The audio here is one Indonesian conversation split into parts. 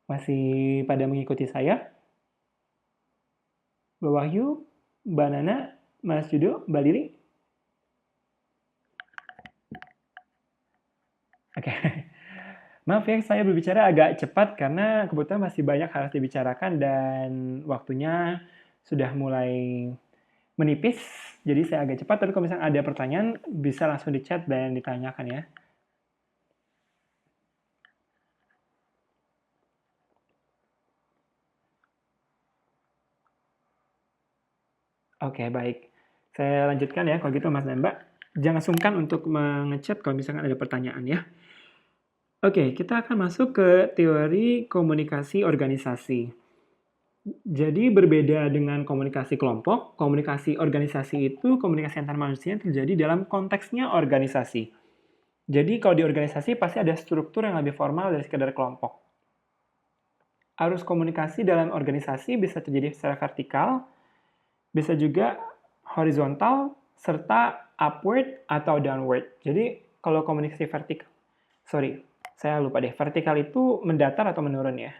Masih pada mengikuti saya? Mbak Wahyu, Mbak Nana, Mas Judo, Mbak Lili? Oke. Maaf ya, saya berbicara agak cepat karena kebetulan masih banyak harus dibicarakan dan waktunya sudah mulai menipis. Jadi saya agak cepat, tapi kalau misalnya ada pertanyaan, bisa langsung di chat dan ditanyakan ya. Oke, baik. Saya lanjutkan ya, kalau gitu Mas dan Mbak. Jangan sungkan untuk mengechat kalau misalkan ada pertanyaan ya. Oke, kita akan masuk ke teori komunikasi organisasi. Jadi berbeda dengan komunikasi kelompok, komunikasi organisasi itu komunikasi antar manusia yang terjadi dalam konteksnya organisasi. Jadi kalau di organisasi pasti ada struktur yang lebih formal dari sekedar kelompok. Arus komunikasi dalam organisasi bisa terjadi secara vertikal, bisa juga horizontal, serta upward atau downward. Jadi kalau komunikasi vertikal, sorry, saya lupa deh, vertikal itu mendatar atau menurun ya?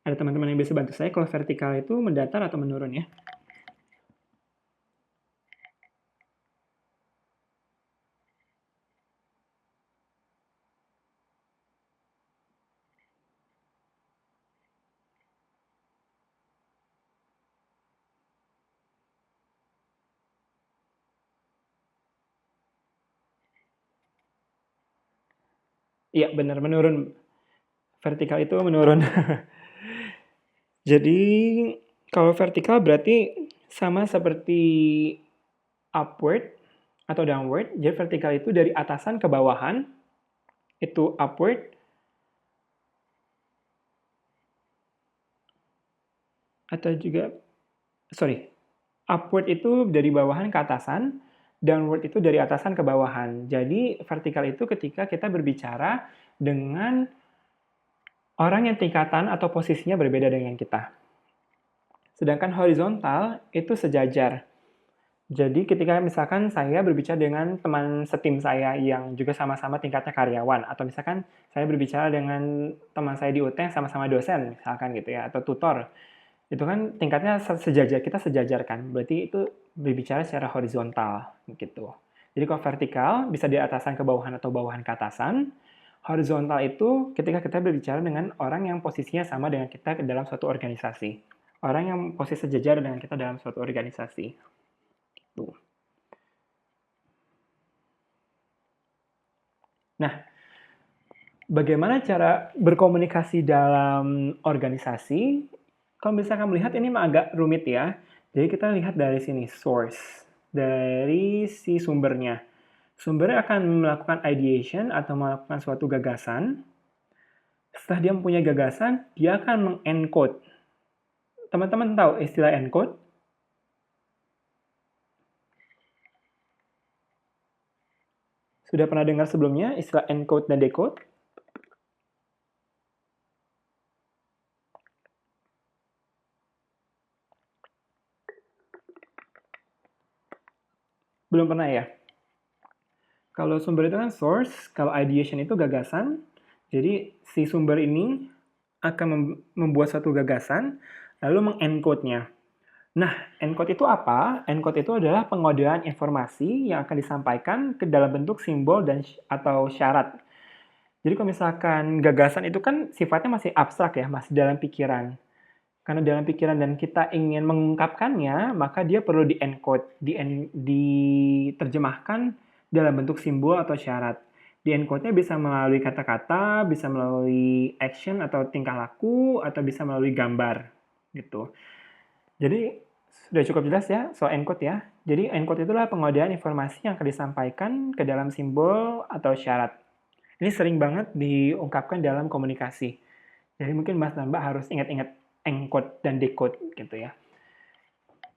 Ada teman-teman yang bisa bantu saya kalau vertikal itu mendatar atau menurun ya? Iya, benar, menurun. Vertikal itu menurun. Jadi, kalau vertikal berarti sama seperti upward atau downward. Jadi vertikal itu dari atasan ke bawahan, itu upward, atau juga, sorry, upward itu dari bawahan ke atasan, downward itu dari atasan ke bawahan. Jadi vertikal itu ketika kita berbicara dengan orang yang tingkatan atau posisinya berbeda dengan kita. Sedangkan horizontal itu sejajar. Jadi ketika misalkan saya berbicara dengan teman setim saya yang juga sama-sama tingkatnya karyawan, atau misalkan saya berbicara dengan teman saya di UT yang sama-sama dosen, misalkan gitu ya, atau tutor, itu kan tingkatnya sejajar, kita sejajar kan, berarti itu berbicara secara horizontal gitu. Jadi kalau vertikal bisa di atasan ke bawahan atau bawahan ke atasan, horizontal itu ketika kita berbicara dengan orang yang posisinya sama dengan kita dalam suatu organisasi. Orang yang posisi sejajar dengan kita dalam suatu organisasi. Tuh. Nah, bagaimana cara berkomunikasi dalam organisasi? Kalau misalkan melihat ini mah agak rumit ya. Jadi kita lihat dari sini, source. Dari si sumbernya. Sumbernya akan melakukan ideation atau melakukan suatu gagasan. Setelah dia mempunyai gagasan, dia akan mengencode. Teman-teman tahu istilah encode? Sudah pernah dengar sebelumnya istilah encode dan decode? Belum pernah ya? Kalau sumber itu kan source, kalau ideation itu gagasan. Jadi si sumber ini akan membuat satu gagasan, lalu mengencode-nya. Nah, encode itu apa? Encode itu adalah pengodean informasi yang akan disampaikan ke dalam bentuk simbol dan atau syarat. Jadi kalau misalkan gagasan itu kan sifatnya masih abstrak ya, masih dalam pikiran. Karena dalam pikiran dan kita ingin mengungkapkannya, maka dia perlu di-encode, diterjemahkan dalam bentuk simbol atau syarat. Di-encode-nya bisa melalui kata-kata, bisa melalui action atau tingkah laku, atau bisa melalui gambar. Gitu. Jadi, sudah cukup jelas ya soal encode ya. Jadi, encode itulah pengodean informasi yang akan disampaikan ke dalam simbol atau syarat. Ini sering banget diungkapkan dalam komunikasi. Jadi mungkin Mas dan Mbak harus ingat-ingat encode dan decode gitu ya.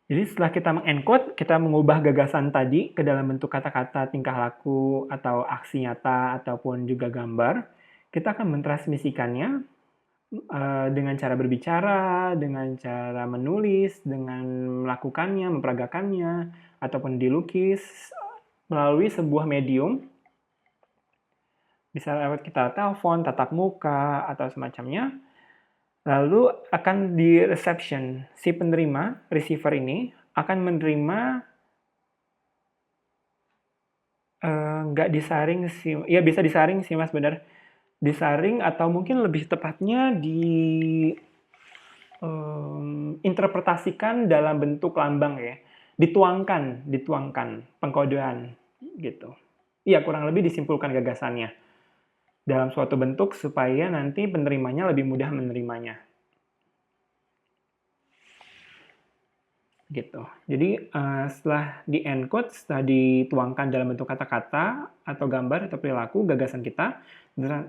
Jadi setelah kita mengencode, kita mengubah gagasan tadi ke dalam bentuk kata-kata, tingkah laku, atau aksi nyata, ataupun juga gambar. Kita akan mentransmisikannya dengan cara berbicara, dengan cara menulis, dengan melakukannya, memperagakannya, ataupun dilukis melalui sebuah medium Bisa lewat kita telepon, tatap muka, atau semacamnya. Lalu akan di reception, si penerima, receiver ini, akan menerima, nggak disaring sih, ya bisa disaring sih Mas, benar. Disaring atau mungkin lebih tepatnya interpretasikan dalam bentuk lambang ya. Dituangkan pengkodean gitu. Iya, kurang lebih disimpulkan gagasannya dalam suatu bentuk supaya nanti penerimanya lebih mudah menerimanya. Gitu. Jadi setelah di-encode, setelah dituangkan dalam bentuk kata-kata atau gambar atau perilaku, gagasan kita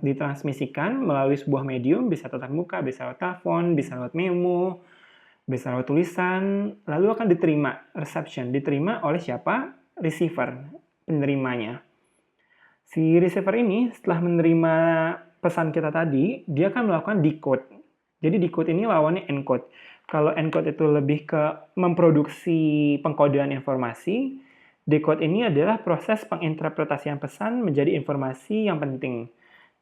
ditransmisikan melalui sebuah medium, bisa tatap muka, bisa lewat telepon, bisa lewat memo, bisa lewat tulisan, lalu akan diterima, reception, diterima oleh siapa? Receiver, penerimanya. Si receiver ini setelah menerima pesan kita tadi, dia akan melakukan decode. Jadi decode ini lawannya encode. Kalau encode itu lebih ke memproduksi pengkodean informasi, decode ini adalah proses penginterpretasian pesan menjadi informasi yang penting.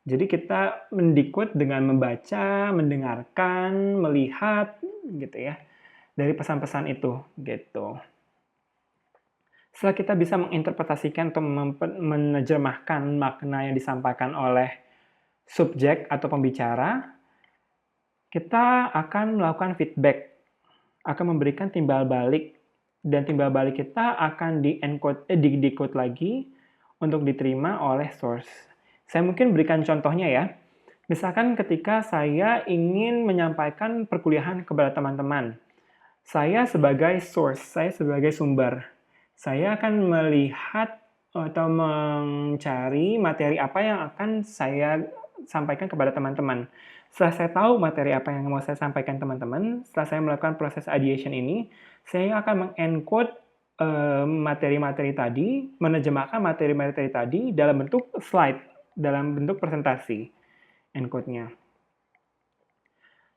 Jadi kita mendecode dengan membaca, mendengarkan, melihat, gitu ya, dari pesan-pesan itu, gitu. Setelah kita bisa menginterpretasikan atau menerjemahkan makna yang disampaikan oleh subjek atau pembicara, kita akan melakukan feedback, akan memberikan timbal balik, dan timbal balik kita akan di-decode lagi untuk diterima oleh source. Saya mungkin berikan contohnya ya. Misalkan ketika saya ingin menyampaikan perkuliahan kepada teman-teman, saya sebagai source, saya sebagai sumber, saya akan melihat atau mencari materi apa yang akan saya sampaikan kepada teman-teman. Setelah saya tahu materi apa yang mau saya sampaikan teman-teman, setelah saya melakukan proses ideation ini, saya akan mengencode materi-materi tadi, menerjemahkan materi-materi tadi dalam bentuk slide, dalam bentuk presentasi, encode-nya.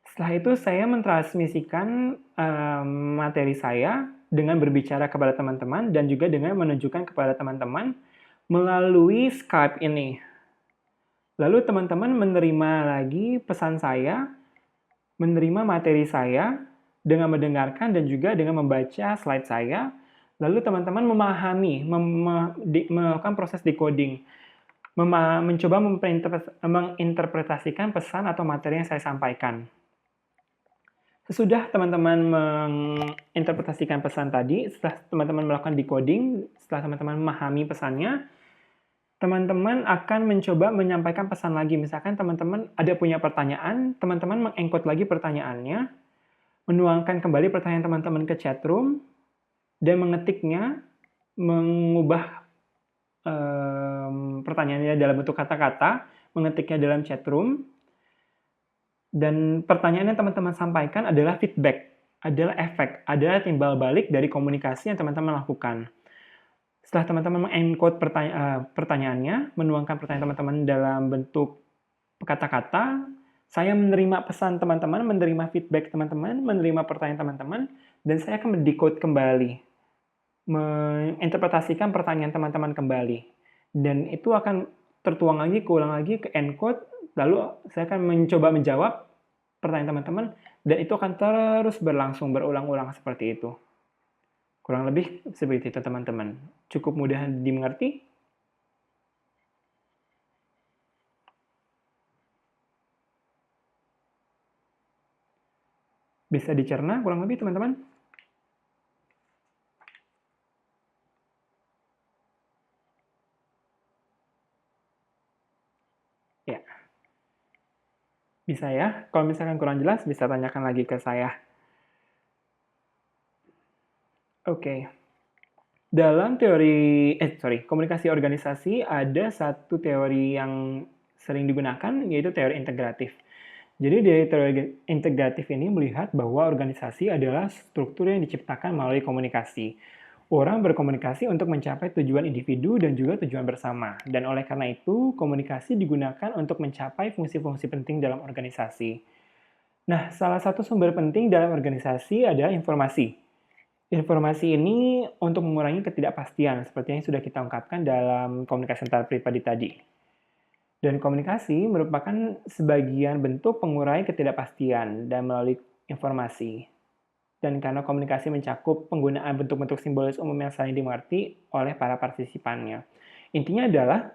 Setelah itu saya mentransmisikan materi saya dengan berbicara kepada teman-teman dan juga dengan menunjukkan kepada teman-teman melalui Skype ini. Lalu teman-teman menerima lagi pesan saya, menerima materi saya dengan mendengarkan dan juga dengan membaca slide saya. Lalu teman-teman memahami, melakukan proses decoding, mencoba menginterpretasikan pesan atau materi yang saya sampaikan. Sesudah teman-teman menginterpretasikan pesan tadi, setelah teman-teman melakukan decoding, setelah teman-teman memahami pesannya, teman-teman akan mencoba menyampaikan pesan lagi. Misalkan teman-teman ada punya pertanyaan, teman-teman mengencode lagi pertanyaannya, menuangkan kembali pertanyaan teman-teman ke chatroom, dan mengetiknya, mengubah pertanyaannya dalam bentuk kata-kata, mengetiknya dalam chatroom, dan pertanyaan yang teman-teman sampaikan adalah feedback, adalah efek, adalah timbal balik dari komunikasi yang teman-teman lakukan. Setelah teman-teman mengencode pertanyaannya, menuangkan pertanyaan teman-teman dalam bentuk kata-kata, saya menerima pesan teman-teman, menerima feedback teman-teman, menerima pertanyaan teman-teman, dan saya akan mendecode kembali, menginterpretasikan pertanyaan teman-teman kembali. Dan itu akan tertuang lagi, keulang lagi, ke encode, lalu saya akan mencoba menjawab pertanyaan teman-teman, dan itu akan terus berlangsung, berulang-ulang seperti itu. Kurang lebih seperti itu teman-teman. Cukup mudah dimengerti? Bisa dicerna kurang lebih teman-teman? Ya. Bisa ya. Kalau misalkan kurang jelas, bisa tanyakan lagi ke saya. Oke. Dalam teori, komunikasi organisasi ada satu teori yang sering digunakan, yaitu teori integratif. Jadi dari teori integratif ini melihat bahwa organisasi adalah struktur yang diciptakan melalui komunikasi. Orang berkomunikasi untuk mencapai tujuan individu dan juga tujuan bersama. Dan oleh karena itu, komunikasi digunakan untuk mencapai fungsi-fungsi penting dalam organisasi. Nah, salah satu sumber penting dalam organisasi adalah informasi. Informasi ini untuk mengurangi ketidakpastian, seperti yang sudah kita ungkapkan dalam komunikasi antar pribadi tadi. Dan komunikasi merupakan sebagian bentuk pengurai ketidakpastian dan melalui informasi. Dan karena komunikasi mencakup penggunaan bentuk-bentuk simbolis umum yang saling dimengerti oleh para partisipannya. Intinya adalah,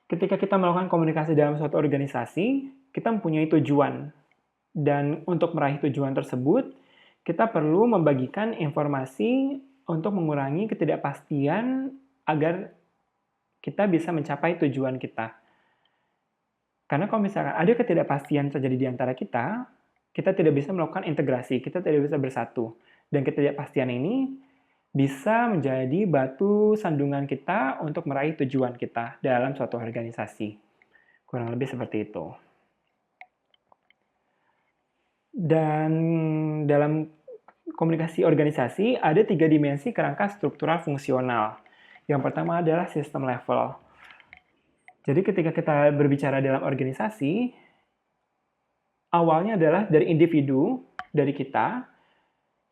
ketika kita melakukan komunikasi dalam suatu organisasi, kita mempunyai tujuan. Dan untuk meraih tujuan tersebut, kita perlu membagikan informasi untuk mengurangi ketidakpastian agar kita bisa mencapai tujuan kita. Karena kalau misalkan ada ketidakpastian terjadi di antara kita, kita tidak bisa melakukan integrasi, kita tidak bisa bersatu. Dan ketidakpastian ini bisa menjadi batu sandungan kita untuk meraih tujuan kita dalam suatu organisasi. Kurang lebih seperti itu. Dan dalam komunikasi organisasi ada 3 dimensi kerangka struktural fungsional. Yang pertama adalah system level. Jadi ketika kita berbicara dalam organisasi, awalnya adalah dari individu, dari kita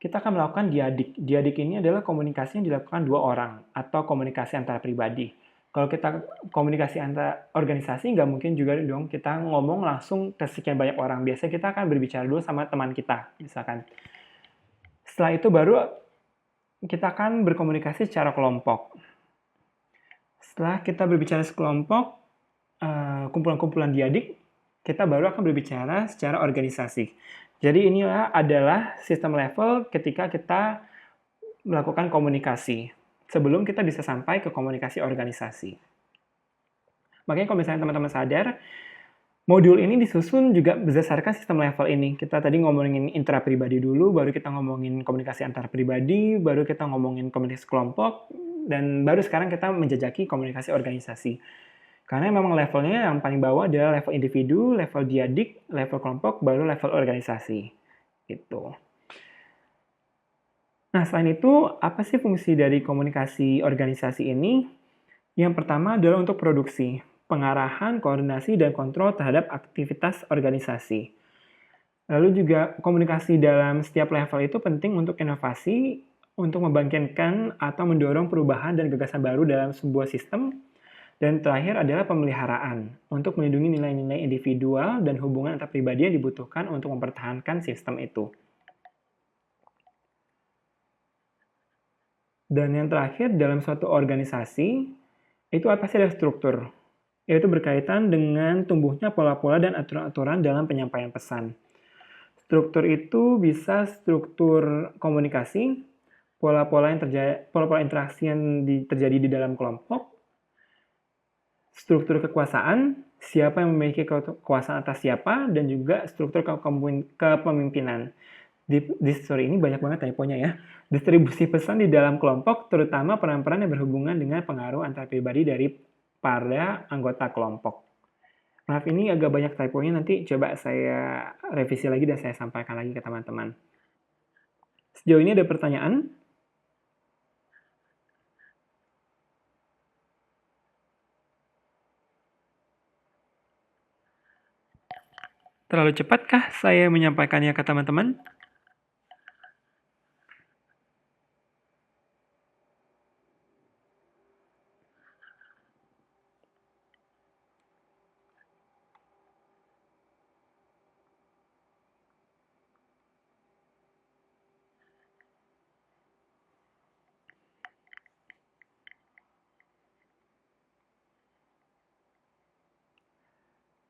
akan melakukan diadik. Diadik ini adalah komunikasi yang dilakukan 2 orang, atau komunikasi antara pribadi. Kalau kita komunikasi antar organisasi, nggak mungkin juga dong kita ngomong langsung ke sekian banyak orang. Biasanya kita akan berbicara dulu sama teman kita, misalkan. Setelah itu baru kita akan berkomunikasi secara kelompok. Setelah kita berbicara sekelompok, kumpulan-kumpulan diadik, kita baru akan berbicara secara organisasi. Jadi inilah adalah sistem level ketika kita melakukan komunikasi, sebelum kita bisa sampai ke komunikasi organisasi. Makanya kalau misalnya teman-teman sadar, modul ini disusun juga berdasarkan sistem level ini. Kita tadi ngomongin intrapribadi dulu, baru kita ngomongin komunikasi antar pribadi, baru kita ngomongin komunikasi kelompok, dan baru sekarang kita menjajaki komunikasi organisasi. Karena memang levelnya yang paling bawah adalah level individu, level diadik, level kelompok, baru level organisasi. Gitu. Nah, selain itu, apa sih fungsi dari komunikasi organisasi ini? Yang pertama adalah untuk produksi, pengarahan, koordinasi, dan kontrol terhadap aktivitas organisasi. Lalu juga komunikasi dalam setiap level itu penting untuk inovasi, untuk membangkitkan atau mendorong perubahan dan gagasan baru dalam sebuah sistem. Dan terakhir adalah pemeliharaan, untuk melindungi nilai-nilai individual dan hubungan antar pribadi yang dibutuhkan untuk mempertahankan sistem itu. Dan yang terakhir, dalam suatu organisasi, itu apa sih ada struktur? Yaitu berkaitan dengan tumbuhnya pola-pola dan aturan-aturan dalam penyampaian pesan. Struktur itu bisa struktur komunikasi, pola-pola interaksi yang terjadi di dalam kelompok, struktur kekuasaan, siapa yang memiliki kekuasaan atas siapa, dan juga struktur kepemimpinan. Di story ini banyak banget typonya ya. Distribusi pesan di dalam kelompok, terutama peran-peran yang berhubungan dengan pengaruh antar pribadi dari para anggota kelompok. Maaf, ini agak banyak typonya, nanti coba saya revisi lagi dan saya sampaikan lagi ke teman-teman. Sejauh ini ada pertanyaan? Terlalu cepatkah saya menyampaikannya ke teman-teman?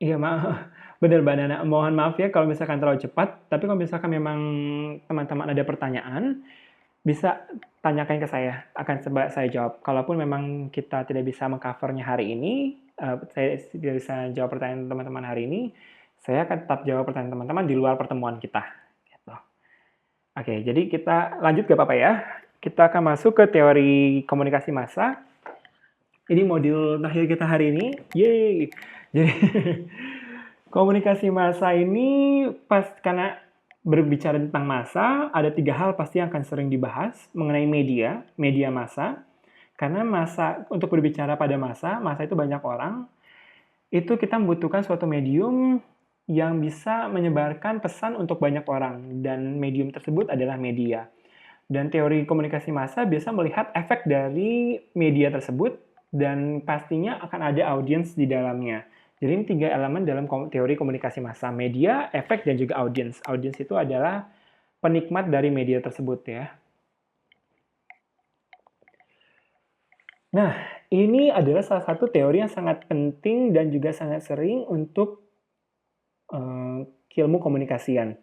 Iya, benar Mbak Nana. Mohon maaf ya kalau misalkan terlalu cepat, tapi kalau misalkan memang teman-teman ada pertanyaan, bisa tanyakan ke saya, akan coba saya jawab. Kalaupun memang kita tidak bisa mengcovernya hari ini, saya tidak bisa jawab pertanyaan teman-teman hari ini, saya akan tetap jawab pertanyaan teman-teman di luar pertemuan kita. Gitu. Oke, jadi kita lanjut gak apa-apa ya. Kita akan masuk ke teori komunikasi massa. Ini modul terakhir kita hari ini. Yeay! Jadi, komunikasi massa ini karena berbicara tentang massa, ada 3 hal pasti yang akan sering dibahas mengenai media massa. Karena massa, untuk berbicara pada massa itu banyak orang, itu kita membutuhkan suatu medium yang bisa menyebarkan pesan untuk banyak orang, dan medium tersebut adalah media. Dan teori komunikasi massa biasa melihat efek dari media tersebut dan pastinya akan ada audiens di dalamnya. Jadi ini 3 elemen dalam teori komunikasi massa: media, efek, dan juga audiens. Audiens itu adalah penikmat dari media tersebut ya. Nah, ini adalah salah satu teori yang sangat penting dan juga sangat sering untuk ilmu komunikasian.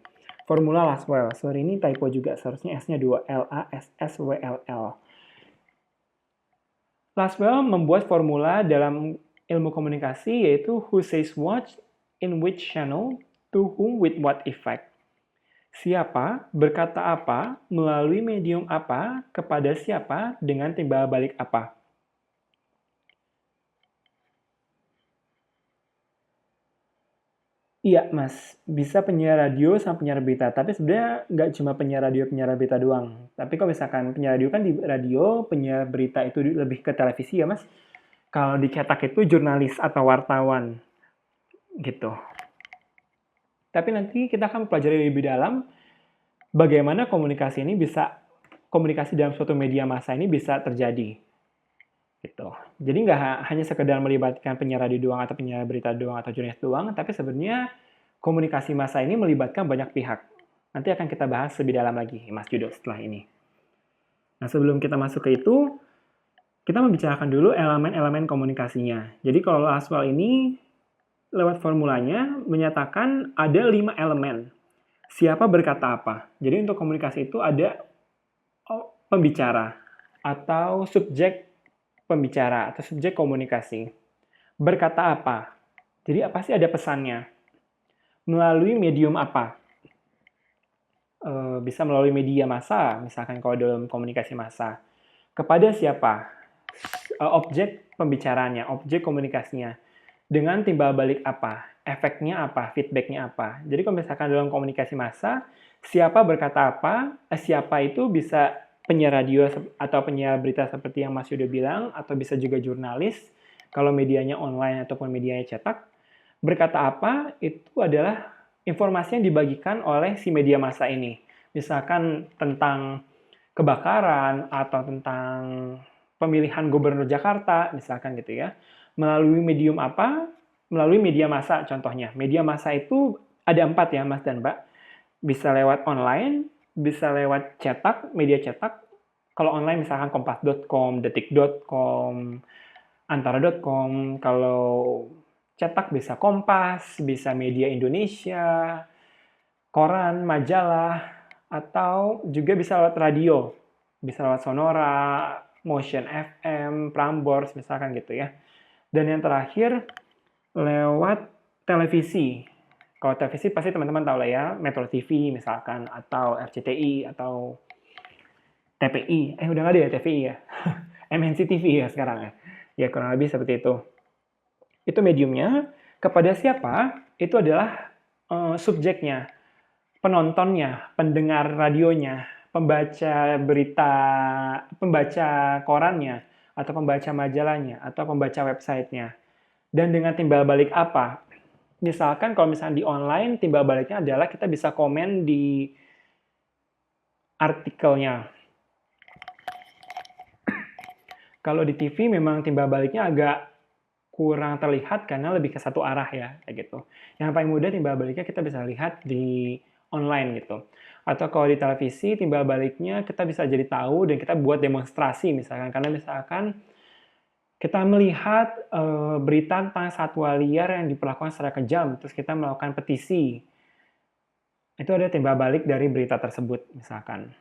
Formula Lasswell. Sorry, ini typo juga. Seharusnya S-nya 2. Lasswell. Lasswell membuat formula dalam ilmu komunikasi yaitu who says what, in which channel, to whom, with what effect. Siapa, berkata apa, melalui medium apa, kepada siapa, dengan timbal balik apa. Iya, Mas. Bisa penyiar radio sama penyiar berita. Tapi sebenarnya nggak cuma penyiar radio, penyiar berita doang. Tapi kalau misalkan penyiar radio kan di radio, penyiar berita itu lebih ke televisi ya, Mas. Kalau dicetak itu jurnalis atau wartawan. Gitu. Tapi nanti kita akan pelajari lebih dalam bagaimana komunikasi dalam suatu media massa ini bisa terjadi. Gitu. Jadi nggak hanya sekedar melibatkan penyiar radio doang atau penyiar berita doang atau jurnalis doang, tapi sebenarnya komunikasi massa ini melibatkan banyak pihak. Nanti akan kita bahas lebih dalam lagi, Mas Judo, setelah ini. Nah, sebelum kita masuk ke itu, kita membicarakan dulu elemen-elemen komunikasinya. Jadi kalau Lasswell ini, lewat formulanya, menyatakan ada 5 elemen. Siapa berkata apa. Jadi untuk komunikasi itu ada pembicara, atau subjek pembicara, atau subjek komunikasi. Berkata apa? Jadi apa sih ada pesannya? Melalui medium apa? Bisa melalui media massa, misalkan kalau dalam komunikasi massa. Kepada siapa? Objek pembicaranya, objek komunikasinya. Dengan timbal balik apa? Efeknya apa? Feedbacknya apa? Jadi kalau misalkan dalam komunikasi massa, siapa berkata apa? Siapa itu bisa penyiar radio atau penyiar berita seperti yang Mas Yudo bilang, atau bisa juga jurnalis, kalau medianya online ataupun medianya cetak. Berkata apa, itu adalah informasi yang dibagikan oleh si media massa ini. Misalkan tentang kebakaran, atau tentang pemilihan gubernur Jakarta, misalkan gitu ya. Melalui medium apa? Melalui media massa contohnya. Media massa itu ada 4 ya, Mas dan Mbak. Bisa lewat online, bisa lewat cetak, media cetak. Kalau online misalkan kompas.com, detik.com, antara.com. Kalau cetak bisa Kompas, bisa Media Indonesia, koran, majalah, atau juga bisa lewat radio. Bisa lewat Sonora, Motion FM, Prambors, misalkan gitu ya. Dan yang terakhir, lewat televisi. Kalau televisi pasti teman-teman tahu lah ya, Metro TV misalkan, atau RCTI, atau TPI. Udah nggak ada ya TVI ya? MNC TV ya sekarang ya. Ya kurang lebih seperti itu. Itu mediumnya. Kepada siapa? Itu adalah subjeknya, penontonnya, pendengar radionya, pembaca berita, pembaca korannya, atau pembaca majalahnya, atau pembaca websitenya. Dan dengan timbal balik apa? Misalkan kalau misalnya di online, timbal baliknya adalah kita bisa komen di artikelnya. Kalau di TV memang timbal baliknya agak kurang terlihat karena lebih ke satu arah ya, kayak gitu. Yang paling mudah timbal baliknya kita bisa lihat di online gitu. Atau kalau di televisi timbal baliknya kita bisa jadi tahu dan kita buat demonstrasi misalkan, karena misalkan kita melihat berita tentang satwa liar yang diperlakukan secara kejam, terus kita melakukan petisi. Itu ada timbal balik dari berita tersebut, misalkan.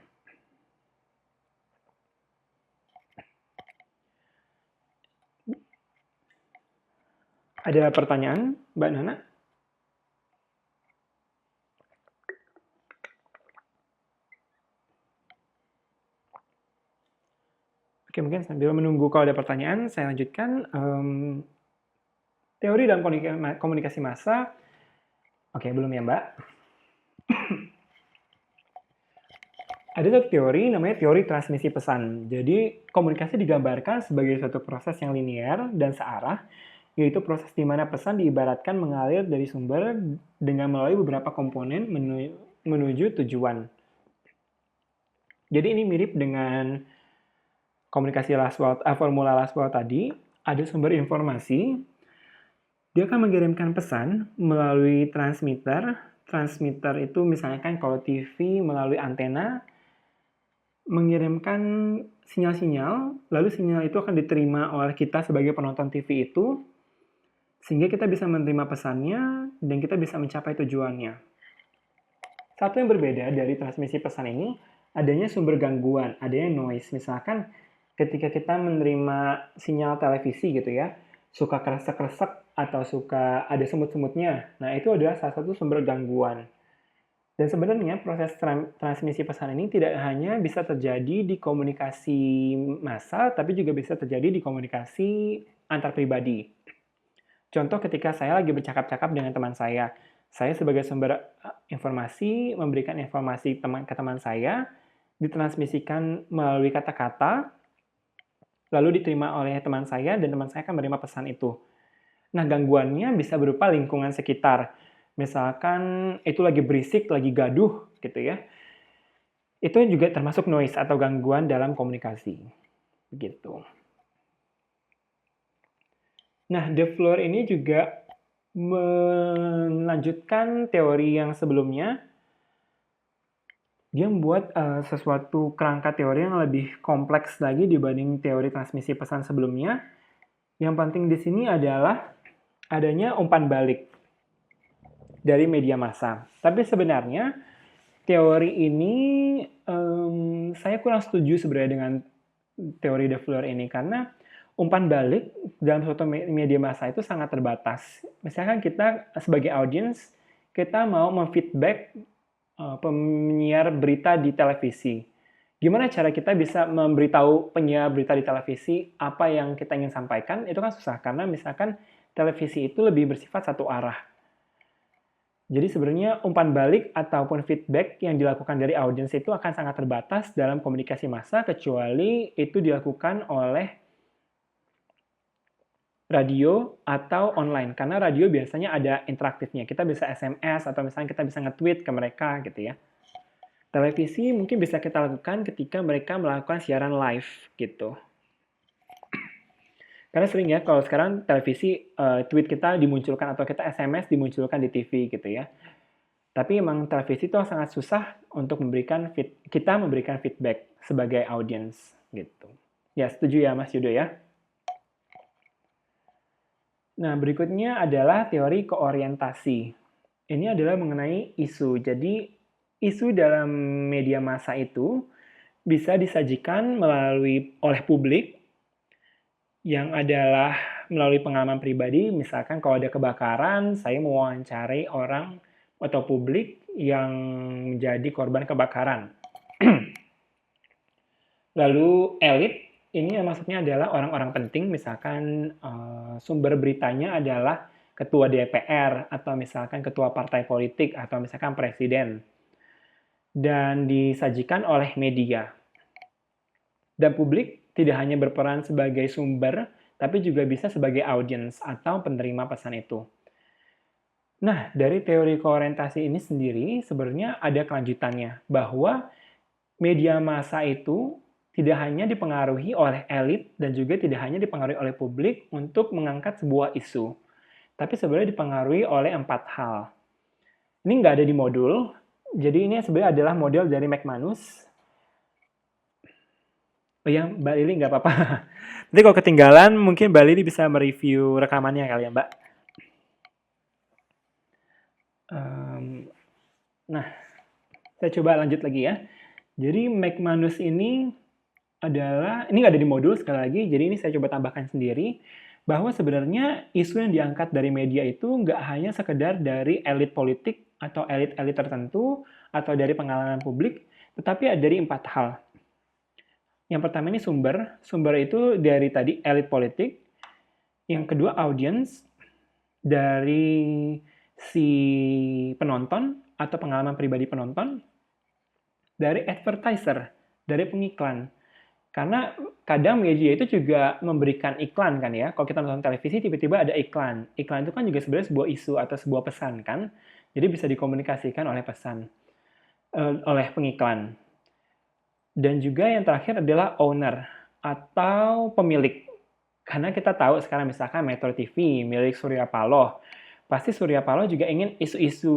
Ada pertanyaan, Mbak Nana? Oke, mungkin sambil menunggu kalau ada pertanyaan, saya lanjutkan. Teori dalam komunikasi massa. Oke, belum ya, Mbak? Ada satu teori namanya teori transmisi pesan. Jadi, komunikasi digambarkan sebagai suatu proses yang linear dan searah, yaitu proses di mana pesan diibaratkan mengalir dari sumber dengan melalui beberapa komponen menuju tujuan. Jadi ini mirip dengan komunikasi formula Lasswell tadi. ada sumber informasi, dia akan mengirimkan pesan melalui transmitter. Transmitter itu misalkan kalau TV melalui antena, mengirimkan sinyal-sinyal, lalu sinyal itu akan diterima oleh kita sebagai penonton TV itu, sehingga kita bisa menerima pesannya, dan kita bisa mencapai tujuannya. Satu yang berbeda dari transmisi pesan ini, adanya sumber gangguan, adanya noise. Misalkan ketika kita menerima sinyal televisi gitu ya, suka kresek-kresek atau suka ada semut-semutnya. Nah, itu adalah salah satu sumber gangguan. Dan sebenarnya proses transmisi pesan ini tidak hanya bisa terjadi di komunikasi massal, tapi juga bisa terjadi di komunikasi antar pribadi. Contoh ketika saya lagi bercakap-cakap dengan teman saya sebagai sumber informasi memberikan informasi ke teman saya, ditransmisikan melalui kata-kata, lalu diterima oleh teman saya, dan teman saya akan menerima pesan itu. Nah, gangguannya bisa berupa lingkungan sekitar. Misalkan itu lagi berisik, lagi gaduh, gitu ya. Itu juga termasuk noise atau gangguan dalam komunikasi. Begitu. Nah, De Fleur ini juga melanjutkan teori yang sebelumnya. Dia membuat sesuatu kerangka teori yang lebih kompleks lagi dibanding teori transmisi pesan sebelumnya. Yang penting di sini adalah adanya umpan balik dari media massa. Tapi sebenarnya teori ini saya kurang setuju sebenarnya dengan teori De Fleur ini karena umpan balik dalam suatu media massa itu sangat terbatas. Misalkan kita sebagai audiens kita mau memfeedback penyiar berita di televisi. Gimana cara kita bisa memberitahu penyiar berita di televisi apa yang kita ingin sampaikan? Itu kan susah, karena misalkan televisi itu lebih bersifat satu arah. Jadi sebenarnya umpan balik ataupun feedback yang dilakukan dari audiens itu akan sangat terbatas dalam komunikasi massa, kecuali itu dilakukan oleh radio atau online. Karena radio biasanya ada interaktifnya. Kita bisa SMS atau misalnya kita bisa nge-tweet ke mereka gitu ya. Televisi mungkin bisa kita lakukan ketika mereka melakukan siaran live gitu. Karena sering ya kalau sekarang televisi tweet kita dimunculkan atau kita SMS dimunculkan di TV gitu ya. Tapi emang televisi itu sangat susah untuk kita memberikan feedback sebagai audiens gitu. Ya, setuju ya Mas Yudo ya? Nah, berikutnya adalah teori koorientasi. Ini adalah mengenai isu. Jadi, isu dalam media massa itu bisa disajikan oleh publik yang adalah melalui pengalaman pribadi. Misalkan kalau ada kebakaran, saya mewawancarai orang atau publik yang menjadi korban kebakaran. Lalu elit, ini maksudnya adalah orang-orang penting, misalkan sumber beritanya adalah ketua DPR, atau misalkan ketua partai politik, atau misalkan presiden. Dan disajikan oleh media. Dan publik tidak hanya berperan sebagai sumber, tapi juga bisa sebagai audiens atau penerima pesan itu. Nah, dari teori koorientasi ini sendiri sebenarnya ada kelanjutannya, bahwa media massa itu tidak hanya dipengaruhi oleh elit dan juga tidak hanya dipengaruhi oleh publik untuk mengangkat sebuah isu, tapi sebenarnya dipengaruhi oleh 4 hal. Ini nggak ada di modul, jadi ini sebenarnya adalah model dari McManus. Oh ya, Mbak Lili nggak apa-apa. Nanti kalau ketinggalan, mungkin Mbak Lili bisa mereview rekamannya kali ya, Mbak. Nah, saya coba lanjut lagi ya. Jadi McManus ini nggak ada di modul sekali lagi, jadi ini saya coba tambahkan sendiri, bahwa sebenarnya isu yang diangkat dari media itu nggak hanya sekedar dari elit politik atau elit-elit tertentu, atau dari pengalaman publik, tetapi ada dari 4 hal. Yang pertama ini sumber itu dari tadi elit politik, yang kedua audience, dari si penonton atau pengalaman pribadi penonton, dari advertiser, dari pengiklan. Karena kadang media itu juga memberikan iklan kan ya. Kalau kita nonton televisi tiba-tiba ada iklan. Iklan itu kan juga sebenarnya sebuah isu atau sebuah pesan kan. Jadi bisa dikomunikasikan oleh oleh pengiklan. Dan juga yang terakhir adalah owner atau pemilik. Karena kita tahu sekarang misalkan Metro TV milik Surya Paloh, pasti Surya Paloh juga ingin isu-isu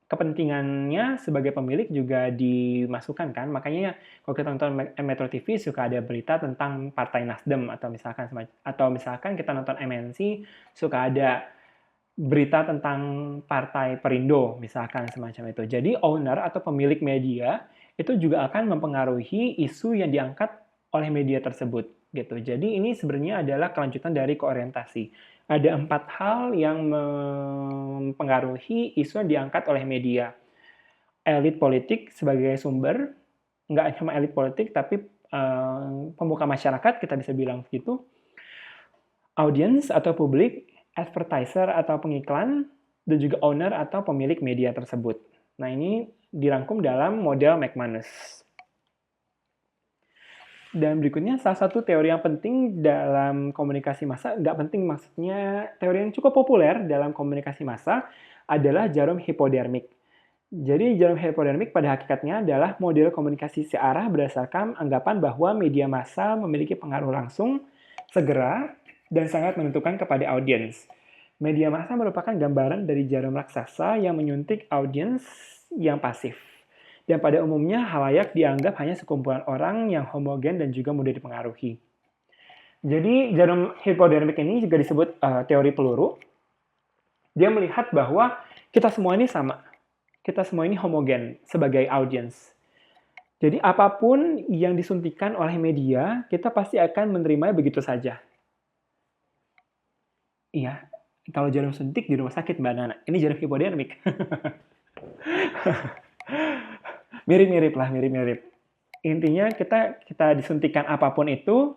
kepentingannya sebagai pemilik juga dimasukkan kan. Makanya kalau kita nonton Metro TV suka ada berita tentang Partai Nasdem atau misalkan kita nonton MNC suka ada berita tentang Partai Perindo misalkan semacam itu. Jadi owner atau pemilik media itu juga akan mempengaruhi isu yang diangkat oleh media tersebut gitu. Jadi ini sebenarnya adalah kelanjutan dari koorientasi. Ada 4 hal yang mempengaruhi isu yang diangkat oleh media. Elit politik sebagai sumber, nggak cuma elit politik, tapi pemuka masyarakat, kita bisa bilang begitu. Audience atau publik, advertiser atau pengiklan, dan juga owner atau pemilik media tersebut. Nah, ini dirangkum dalam model McManus. Dan berikutnya, salah satu teori yang penting dalam komunikasi massa, nggak penting maksudnya, teori yang cukup populer dalam komunikasi massa adalah jarum hipodermik. Jadi jarum hipodermik pada hakikatnya adalah model komunikasi searah berdasarkan anggapan bahwa media massa memiliki pengaruh langsung, segera, dan sangat menentukan kepada audiens. Media massa merupakan gambaran dari jarum raksasa yang menyuntik audiens yang pasif. Dan pada umumnya, halayak dianggap hanya sekumpulan orang yang homogen dan juga mudah dipengaruhi. Jadi, jarum hipodermik ini juga disebut teori peluru. Dia melihat bahwa kita semua ini sama. Kita semua ini homogen sebagai audiens. Jadi, apapun yang disuntikan oleh media, kita pasti akan menerimanya begitu saja. Iya, kalau jarum suntik di rumah sakit, Mbak Nana. Ini jarum hipodermik. Mirip-mirip lah, mirip-mirip. Intinya kita disuntikan apapun itu,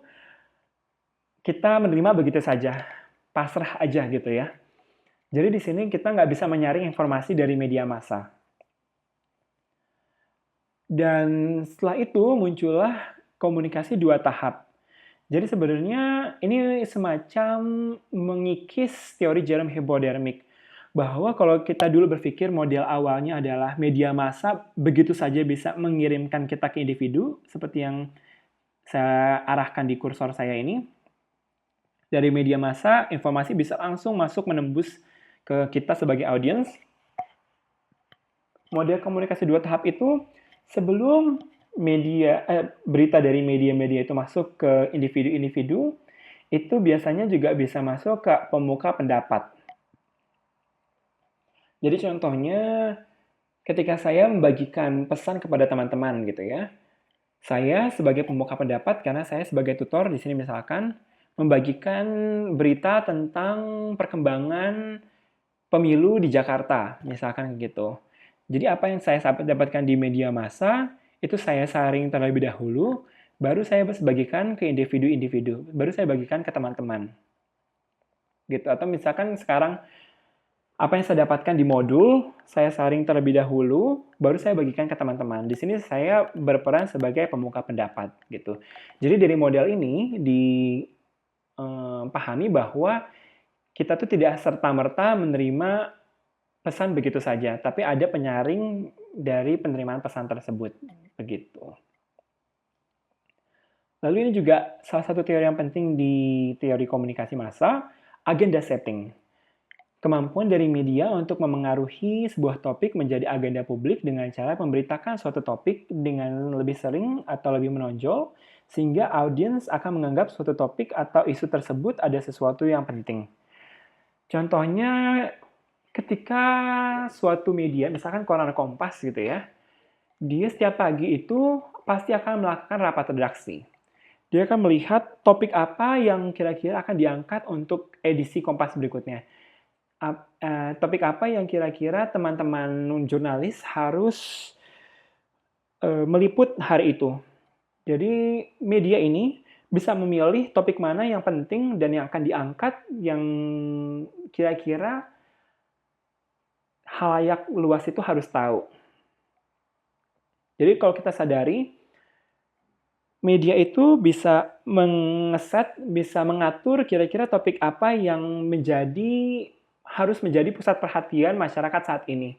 kita menerima begitu saja. Pasrah aja gitu ya. Jadi di sini kita nggak bisa menyaring informasi dari media massa. Dan setelah itu muncullah komunikasi 2 tahap. Jadi sebenarnya ini semacam mengikis teori jarum hipodermik. Bahwa kalau kita dulu berpikir model awalnya adalah media massa begitu saja bisa mengirimkan kita ke individu, seperti yang saya arahkan di kursor saya ini. Dari media massa, informasi bisa langsung masuk menembus ke kita sebagai audiens. Model komunikasi 2 tahap itu sebelum berita dari media-media itu masuk ke individu-individu, itu biasanya juga bisa masuk ke pemuka pendapat. Jadi contohnya ketika saya membagikan pesan kepada teman-teman gitu ya. Saya sebagai pemuka pendapat karena saya sebagai tutor di sini misalkan membagikan berita tentang perkembangan pemilu di Jakarta, misalkan gitu. Jadi apa yang saya dapatkan di media massa itu saya saring terlebih dahulu, baru saya bagikan ke individu-individu, baru saya bagikan ke teman-teman. Gitu. Atau misalkan sekarang apa yang saya dapatkan di modul, saya saring terlebih dahulu, baru saya bagikan ke teman-teman. Di sini saya berperan sebagai pemuka pendapat, gitu. Jadi dari model ini dipahami bahwa kita tuh tidak serta-merta menerima pesan begitu saja, tapi ada penyaring dari penerimaan pesan tersebut, begitu. Lalu ini juga salah satu teori yang penting di teori komunikasi massa, agenda setting. Kemampuan dari media untuk memengaruhi sebuah topik menjadi agenda publik dengan cara memberitakan suatu topik dengan lebih sering atau lebih menonjol, sehingga audiens akan menganggap suatu topik atau isu tersebut ada sesuatu yang penting. Contohnya, ketika suatu media, misalkan Koran Kompas gitu ya, dia setiap pagi itu pasti akan melakukan rapat redaksi. Dia akan melihat topik apa yang kira-kira akan diangkat untuk edisi Kompas berikutnya. Topik apa yang kira-kira teman-teman jurnalis harus meliput hari itu. Jadi media ini bisa memilih topik mana yang penting dan yang akan diangkat yang kira-kira halayak luas itu harus tahu. Jadi kalau kita sadari, media itu bisa bisa mengatur kira-kira topik apa yang harus menjadi pusat perhatian masyarakat saat ini.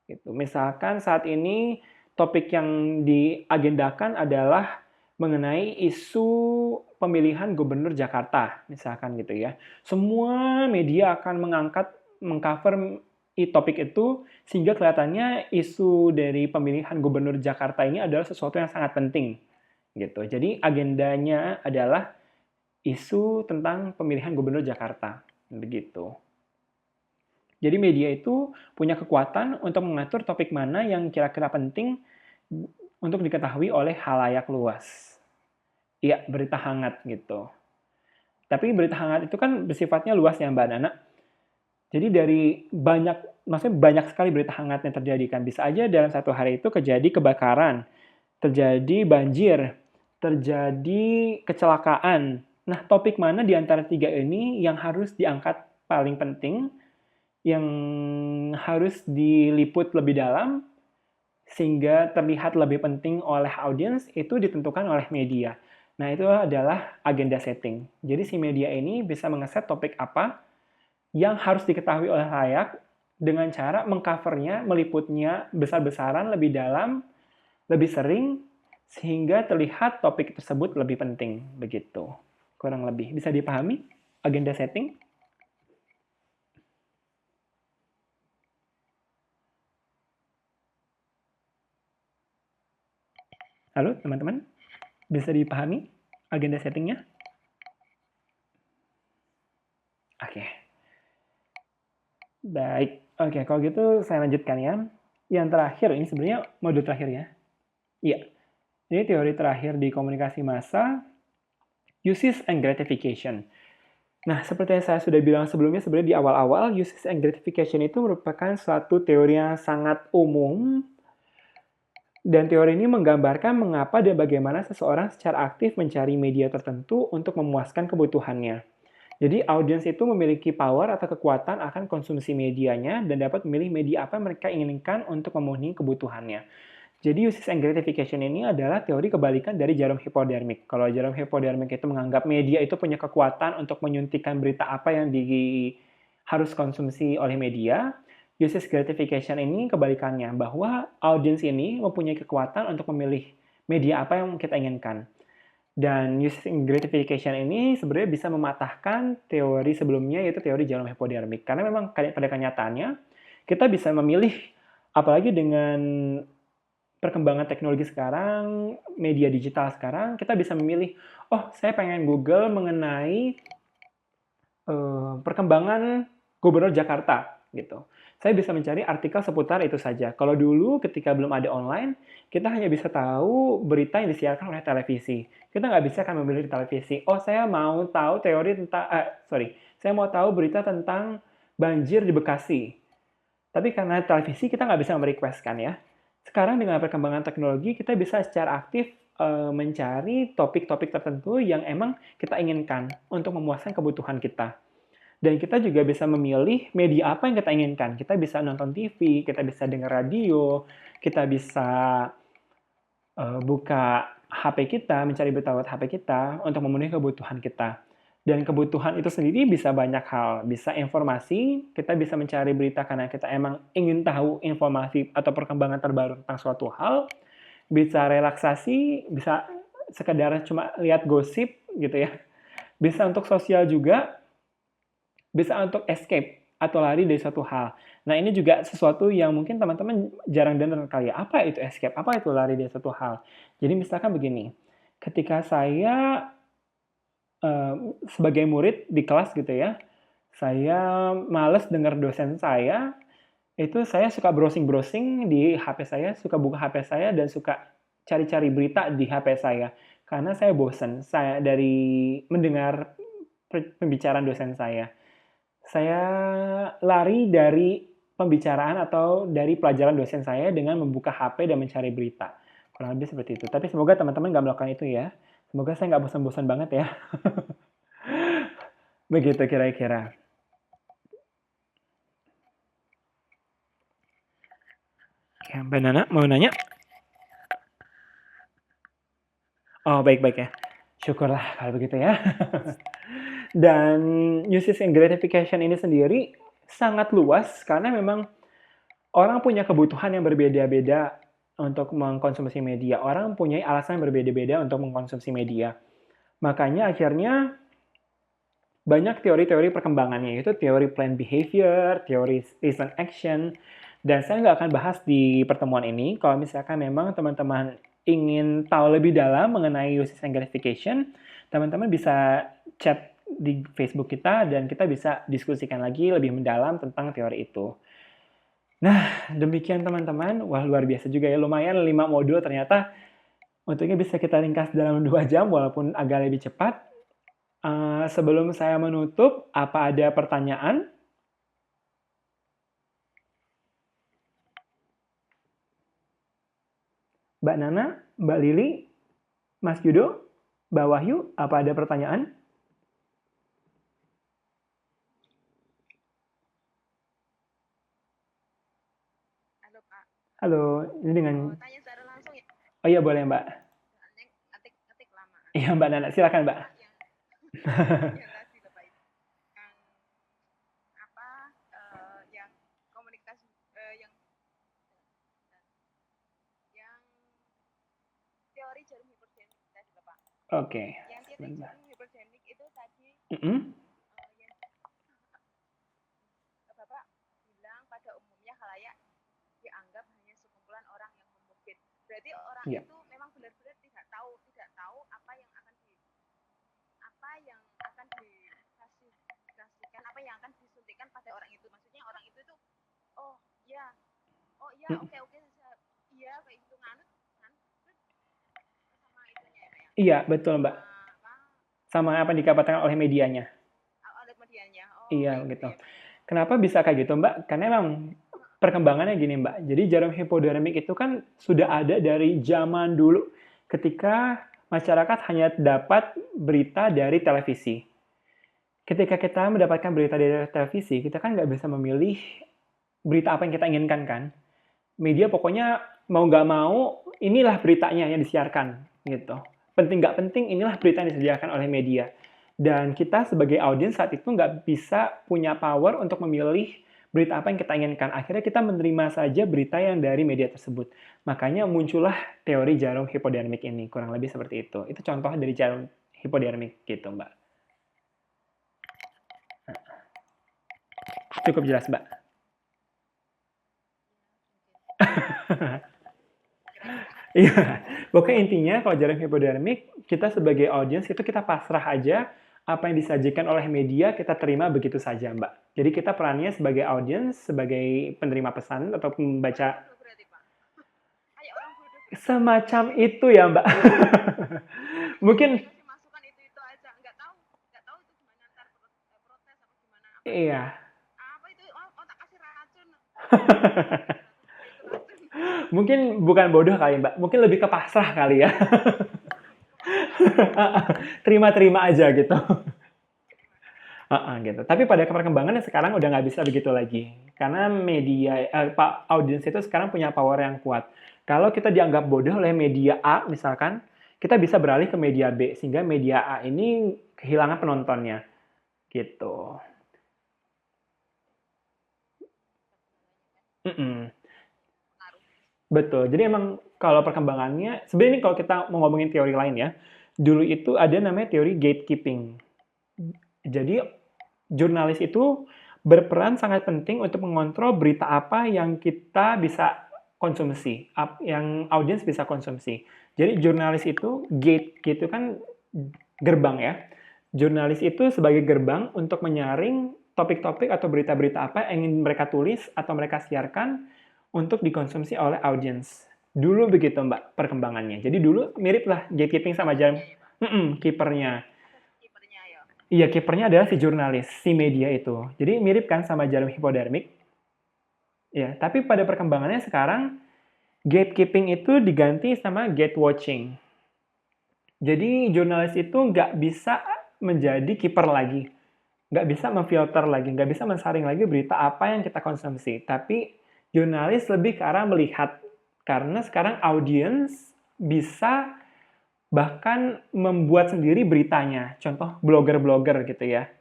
Gitu. Misalkan saat ini topik yang diagendakan adalah mengenai isu pemilihan gubernur Jakarta, misalkan gitu ya. Semua media akan mengcover topik itu, sehingga kelihatannya isu dari pemilihan gubernur Jakarta ini adalah sesuatu yang sangat penting, gitu. Jadi agendanya adalah isu tentang pemilihan gubernur Jakarta, begitu. Jadi media itu punya kekuatan untuk mengatur topik mana yang kira-kira penting untuk diketahui oleh khalayak luas. Iya, berita hangat gitu. Tapi berita hangat itu kan bersifatnya luas ya Mbak Nana. Jadi dari maksudnya banyak sekali berita hangat yang terjadi kan. Bisa aja dalam satu hari itu terjadi kebakaran, terjadi banjir, terjadi kecelakaan. Nah, topik mana di antara tiga ini yang harus diangkat paling penting, yang harus diliput lebih dalam, sehingga terlihat lebih penting oleh audiens, itu ditentukan oleh media. Nah, itu adalah agenda setting. Jadi si media ini bisa mengeset topik apa yang harus diketahui oleh layak dengan cara mengcovernya, meliputnya besar-besaran, lebih dalam, lebih sering, sehingga terlihat topik tersebut lebih penting. Begitu. Kurang lebih. Bisa dipahami agenda setting? Halo, teman-teman? Bisa dipahami agenda settingnya? Oke. Baik. Oke, kalau gitu saya lanjutkan ya. Yang terakhir, ini sebenarnya modul terakhir ya. Iya. Ini teori terakhir di komunikasi massa, uses and gratification. Nah, seperti yang saya sudah bilang sebelumnya, sebenarnya di awal-awal, uses and gratification itu merupakan suatu teori yang sangat umum, dan teori ini menggambarkan mengapa dan bagaimana seseorang secara aktif mencari media tertentu untuk memuaskan kebutuhannya. Jadi, audiens itu memiliki power atau kekuatan akan konsumsi medianya dan dapat memilih media apa yang mereka inginkan untuk memenuhi kebutuhannya. Jadi uses and gratification ini adalah teori kebalikan dari jarum hipodermik. Kalau jarum hipodermik itu menganggap media itu punya kekuatan untuk menyuntikkan berita apa yang harus konsumsi oleh media, uses gratification ini kebalikannya, bahwa audiens ini mempunyai kekuatan untuk memilih media apa yang kita inginkan. Dan uses gratification ini sebenarnya bisa mematahkan teori sebelumnya, yaitu teori jarum hipodermik. Karena memang pada kenyataannya, kita bisa memilih, apalagi dengan perkembangan teknologi sekarang, media digital sekarang, kita bisa memilih, oh saya pengen Google mengenai perkembangan Gubernur Jakarta, gitu. Saya bisa mencari artikel seputar itu saja. Kalau dulu ketika belum ada online, kita hanya bisa tahu berita yang disiarkan oleh televisi. Kita nggak bisa kan memilih di televisi. Oh, saya mau tahu teori tentang, saya mau tahu berita tentang banjir di Bekasi. Tapi karena televisi kita nggak bisa merequest kan ya. Sekarang dengan perkembangan teknologi kita bisa secara aktif mencari topik-topik tertentu yang emang kita inginkan untuk memuaskan kebutuhan kita. Dan kita juga bisa memilih media apa yang kita inginkan. Kita bisa nonton TV, kita bisa dengar radio, kita bisa buka HP kita, mencari berita lewat HP kita untuk memenuhi kebutuhan kita. Dan kebutuhan itu sendiri bisa banyak hal. Bisa informasi, kita bisa mencari berita karena kita emang ingin tahu informasi atau perkembangan terbaru tentang suatu hal. Bisa relaksasi, bisa sekedar cuma lihat gosip gitu ya. Bisa untuk sosial juga, bisa untuk escape atau lari dari suatu hal. Nah, ini juga sesuatu yang mungkin teman-teman jarang dengar kali ya. Apa itu escape? Apa itu lari dari suatu hal? Jadi misalkan begini, ketika saya sebagai murid di kelas gitu ya, saya males dengar dosen saya, itu saya suka browsing-browsing di HP saya, suka buka HP saya dan suka cari-cari berita di HP saya. Karena saya bosan saya dari mendengar pembicaraan dosen saya. Saya lari dari pembicaraan atau dari pelajaran dosen saya dengan membuka HP dan mencari berita. Kurang lebih seperti itu. Tapi semoga teman-teman nggak melakukan itu ya. Semoga saya nggak bosan-bosan banget ya. Begitu kira-kira. Ya, Mbak Nana mau nanya? Oh, baik-baik ya. Syukurlah kalau begitu ya. Dan uses and gratification ini sendiri sangat luas karena memang orang punya kebutuhan yang berbeda-beda untuk mengkonsumsi media. Orang punya alasan berbeda-beda untuk mengkonsumsi media. Makanya akhirnya banyak teori-teori perkembangannya, yaitu teori planned behavior, teori reason action, dan saya nggak akan bahas di pertemuan ini. Kalau misalkan memang teman-teman ingin tahu lebih dalam mengenai usage and gamification, teman-teman bisa chat di Facebook kita dan kita bisa diskusikan lagi lebih mendalam tentang teori itu. Nah, demikian teman-teman. Wah, luar biasa juga ya. Lumayan 5 modul ternyata untuknya bisa kita ringkas dalam 2 jam walaupun agak lebih cepat. Sebelum saya menutup, apa ada pertanyaan? Mbak Nana, Mbak Lili, Mas Yudo, Mbak Wahyu, apa ada pertanyaan? Halo Pak, Halo, ini dengan... tanya secara langsung ya. Oh iya, boleh Mbak. Ngetik lamaan. Iya Mbak Nana, silakan Mbak. Pak yang tadi loh Pak, yang apa yang komunikasi yang teori jarum hipergenik tadi loh Pak. Oke. Yang titik jarum hipergenik itu tadi Mm-mm. yang Bapak bilang pada umumnya khalayak dianggap hanya sekumpulan orang yang homofit. Berarti orang Yeah. itu memang benar-benar tidak tahu apa yang akan dikasihkan, apa yang akan disuntikan pada orang itu. Maksudnya orang itu tuh oh ya oke iya kayak gitu nganut kan sama itunya ya Pak ya. Iya, betul Mbak. Sama apa yang dikabarkan oleh medianya. Oleh medianya. Iya, gitu. Kenapa bisa kayak gitu Mbak? Karena memang perkembangannya gini Mbak. Jadi jarum hipodermik itu kan sudah ada dari zaman dulu ketika masyarakat hanya dapat berita dari televisi. Ketika kita mendapatkan berita dari televisi, kita kan nggak bisa memilih berita apa yang kita inginkan kan. Media pokoknya mau nggak mau, inilah beritanya yang disiarkan gitu. Penting nggak penting, inilah berita yang disediakan oleh media. Dan kita sebagai audiens saat itu nggak bisa punya power untuk memilih berita apa yang kita inginkan. Akhirnya kita menerima saja berita yang dari media tersebut. Makanya muncullah teori jarum hipodermik ini, kurang lebih seperti itu. Itu contoh dari jarum hipodermik gitu, Mbak. Cukup jelas, Mbak. Iya, pokoknya intinya kalau jarum hipodermik, kita sebagai audiens itu kita pasrah aja apa yang disajikan oleh media, kita terima begitu saja, Mbak. Jadi kita perannya sebagai audiens, sebagai penerima pesan atau pembaca. Semacam itu ya, Mbak. Mungkin masukan itu aja, nggak tahu itu gimana ntar protes apa gimana. Iya. Apa itu otak kasih racun. Mungkin bukan bodoh kali Mbak, mungkin lebih ke pasrah kali ya. Terima-terima aja gitu. Gitu. Tapi pada perkembangannya sekarang udah nggak bisa begitu lagi. Karena media, audiens itu sekarang punya power yang kuat. Kalau kita dianggap bodoh oleh media A misalkan, kita bisa beralih ke media B, sehingga media A ini kehilangan penontonnya. Gitu. Betul. Jadi emang kalau perkembangannya, sebenarnya ini kalau kita mau ngomongin teori lain ya, dulu itu ada namanya teori gatekeeping. Jadi jurnalis itu berperan sangat penting untuk mengontrol berita apa yang kita bisa konsumsi, yang audiens bisa konsumsi. Jadi jurnalis itu gate gitu kan gerbang ya. Jurnalis itu sebagai gerbang untuk menyaring topik-topik atau berita-berita apa yang ingin mereka tulis atau mereka siarkan untuk dikonsumsi oleh audiens. Dulu begitu Mbak perkembangannya. Jadi dulu mirip lah gatekeeping sama jarum kipernya. Iya, kipernya adalah si jurnalis, si media itu. Jadi mirip kan sama jarum hipodermik. Ya, tapi pada perkembangannya sekarang gatekeeping itu diganti sama gate watching. Jadi jurnalis itu nggak bisa menjadi kiper lagi. Nggak bisa memfilter lagi, nggak bisa mensaring lagi berita apa yang kita konsumsi. Tapi jurnalis lebih ke arah melihat. Karena sekarang audiens bisa bahkan membuat sendiri beritanya. Contoh blogger-blogger gitu ya.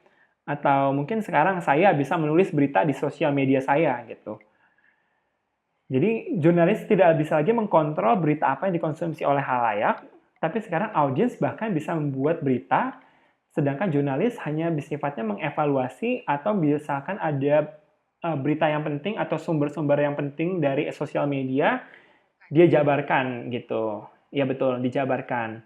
Atau mungkin sekarang saya bisa menulis berita di sosial media saya gitu. Jadi jurnalis tidak bisa lagi mengkontrol berita apa yang dikonsumsi oleh khalayak, tapi sekarang audiens bahkan bisa membuat berita, sedangkan jurnalis hanya sifatnya mengevaluasi atau misalkan ada berita yang penting atau sumber-sumber yang penting dari sosial media, dia jabarkan gitu. Ya betul, dijabarkan.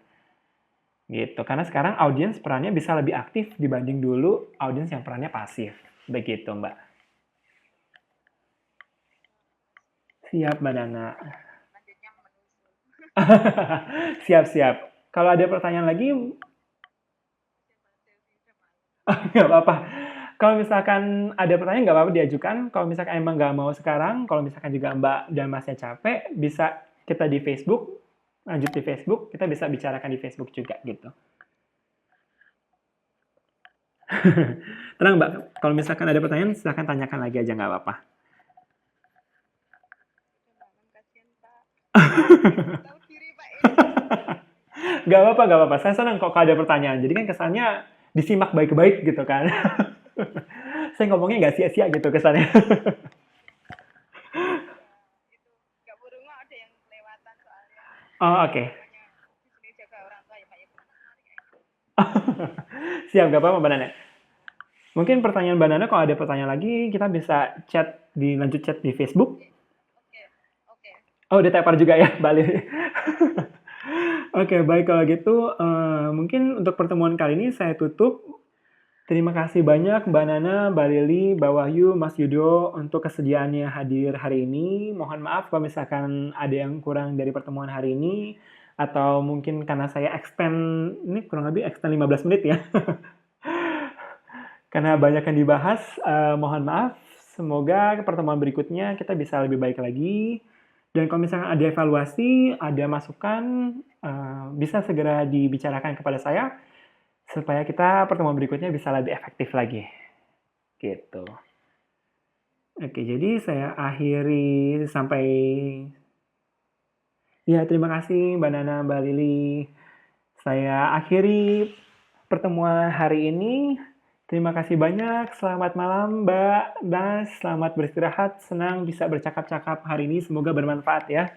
Gitu. Karena sekarang audiens perannya bisa lebih aktif dibanding dulu audiens yang perannya pasif. Begitu, Mbak. Siap, Mbak Nana. Selanjutnya menyusul. Siap-siap. Kalau ada pertanyaan lagi, Selfie udah malam. nggak apa-apa. Kalau misalkan ada pertanyaan, nggak apa-apa diajukan. Kalau misalkan emang nggak mau sekarang, kalau misalkan juga Mbak dan Masnya capek, bisa kita di Facebook, lanjut di Facebook, kita bisa bicarakan di Facebook juga gitu. Tenang Mbak, kalau misalkan ada pertanyaan, silahkan tanyakan lagi aja, nggak apa-apa. Udah malam, kasihan Pak. Tahu diri Pak ini. Nggak apa-apa, nggak apa-apa. Saya senang kok kalau ada pertanyaan. Jadi kan kesannya disimak baik-baik gitu kan. Saya ngomongnya nggak sia-sia gitu kesannya. Ya, itu nggak beruntung ada yang kelewatan soalnya. Oh, oke. Namanya di sini jaga orang tua ya Pak ya, pulang kemari kayak gitu. Siap, nggak apa-apa Mbak Nana. Mungkin pertanyaan Mbak Nana, kalau ada pertanyaan lagi, kita bisa lanjut chat di Facebook. Oke, oke. Oh, udah tepar juga ya, balik. Oke, baik kalau gitu. Mungkin untuk pertemuan kali ini saya tutup. Terima kasih banyak Mbak Nana, Mbak Lili, Mbak Wahyu, Mas Yudo untuk kesediaannya hadir hari ini. Mohon maaf kalau misalkan ada yang kurang dari pertemuan hari ini. Atau mungkin karena saya ini kurang lebih extend 15 menit ya. Karena banyak yang dibahas, mohon maaf. Semoga pertemuan berikutnya kita bisa lebih baik lagi. Dan kalau misalkan ada evaluasi, ada masukan, bisa segera dibicarakan kepada saya supaya kita pertemuan berikutnya bisa lebih efektif lagi. Gitu. Oke, jadi saya akhiri sampai ya terima kasih Mbak Nana, Mbak Lili. Saya akhiri pertemuan hari ini. Terima kasih banyak. Selamat malam Mbak Mas. Selamat beristirahat. Senang bisa bercakap-cakap hari ini. Semoga bermanfaat ya.